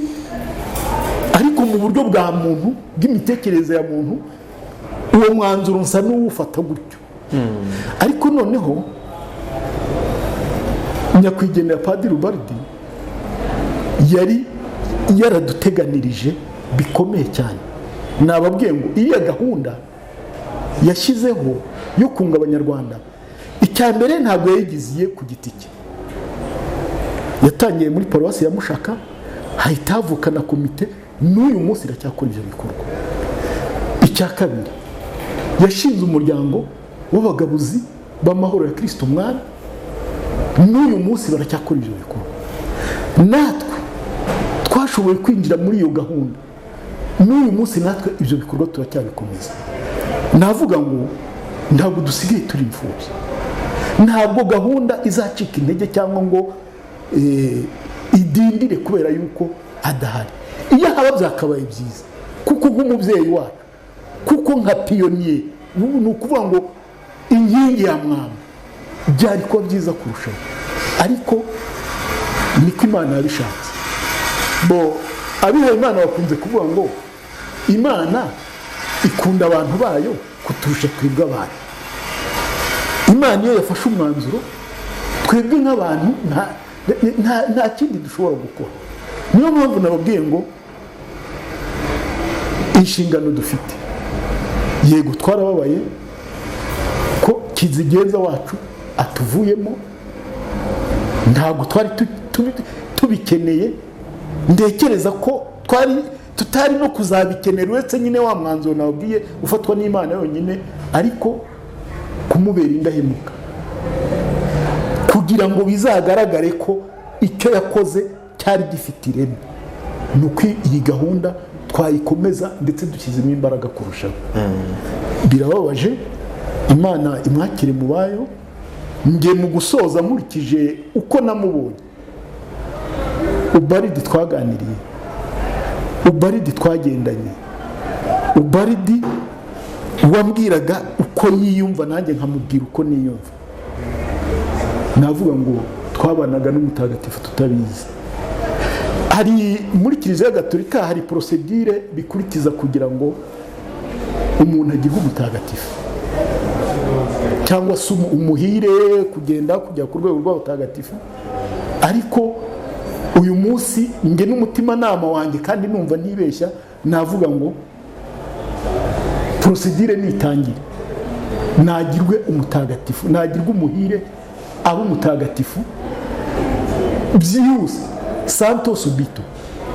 ariko mu buryo bwa muntu, bw'imitekerereze ya muntu, uwo mwanzuro nsa n'uwufata gutyo. Ariko noneho nyakwigendera Padiri Ubalidi yari yaraduteganirije bikomeye cyane. Nababwiye ngo iriya gahunda yashyizeho yo kunga abanyarwanda, icya mbere ntabwo yayigiziye ku giti cye. Yatangiye muri paruwasi ya Mushaka, hahita havuka na komite, n'uyu munsi iracyakora ibyo bikorwa. Icya kabiri, yashinze umuryango w'abagabuzi b'amahoro ya Kristo Umwami, n'uyu munsi baracyakora ibyo bikorwa. Natwe twashoboye kwinjira muri iyo gahunda, n'uyu munsi natwe ibyo bikorwa turacyabikomeza. Navuga ngo ntabwo dusigaye turi imfubyi, ntabwo gahunda izacika intege cyangwa ngo idindire kubera yuko adahari. Iyo haba byakabaye byiza, kuko nk'umubyeyi wacu, kuko nka piyoniye, ni ukuvuga ngo inkingi ya mwamba, byari kuba byiza kurushaho, ariko niko Imana yabishatse. Abihaye Imana bakunze kuvuga ngo Imana ikunda abantu bayo kuturusha twebwe abantu. Imana iyo yafashe umwanzuro, twebwe nk'abantu nta kindi dushobora gukora. Niyo mpamvu nababwiye ngo inshingano dufite, yego twarababaye ko Kizigenza wacu atuvuyemo, ntabwo twari tubikeneye. Ndekereza ko tutari no kuzabikenera, uretse nyine wa mwanzuro nababwiye ufatwa n'Imana yonyine, ariko kumubera indahemuka kugira ngo bizagaragare ko icyo yakoze cyari gifite ireme. Ni uko iyi gahunda twayikomeza ndetse dushyizemo imbaraga kurushaho. Birababaje, Imana imwakire mu bayo. Ngiye mu gusoza nkurikije uko namubonye, Ubalidi twaganiriye, Ubalidi twagendanye, Ubalidi wambwiraga uko yiyumva, nanjye nkamubwira uko niyumva. Navuga ngo twabanaga n'umutagatifu tutabizi. Hari muri Kiliziya Gatolika hari procedure bikurikiza kugira ngo umuntu agirwe umutagatifu, cyangwa se umuhire kujya ku rwego rw'abatagatifu. Ariko uyu munsi nge n'umutima nama wanjye, kandi numva ntibeshya, navuga ngo procedure nitangire, nagirwe umutagatifu, nagirwe umuhire, abo umutagatifu byihuse, santo subito,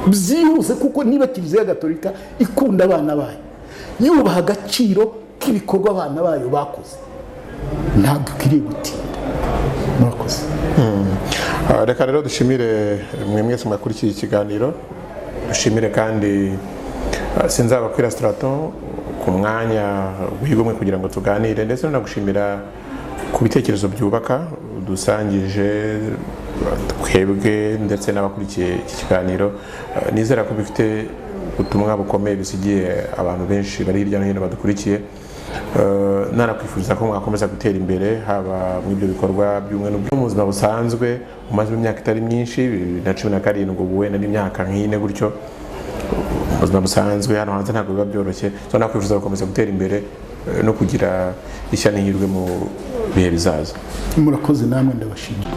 byihuse. Kuko niba Kiliziya Gatolika ikunda abana bayo, yubaha agaciro k'ibikorwa abana bayo bakoze, ntabwo ikwiriye gutinda. Murakoze. Reka rero dushimire mwe mwese mwakurikiye ikiganiro, dushimire kandi Sinzabakwira Straton ku mwanya wigomwe kugira ngo tuganire, ndetse no gushimira ku bitekerezo byubaka dusangije twebwe ndetse n'abakurikiye iki kiganiro. Nizera ko bifite ubutumwa bukomeye bisigiye abantu benshi bari hirya no hino badukurikiye. Narakwifuza ko mwakomeza gutera imbere, haba mu ibyo bikorwa by'umwe n'ubwo mu buzima busanzwe. Umaze imyaka itari myinshi, 2017 ubu wenda n'imyaka nk'ine gutyo, ubuzima busanzwe hano hanze ntabwo biba byoroshye. So nakwifuza gukomeza gutera imbere no kugira ishya n'ihirwe mu bihe bizaza. Murakoze, namwe ndabashimira.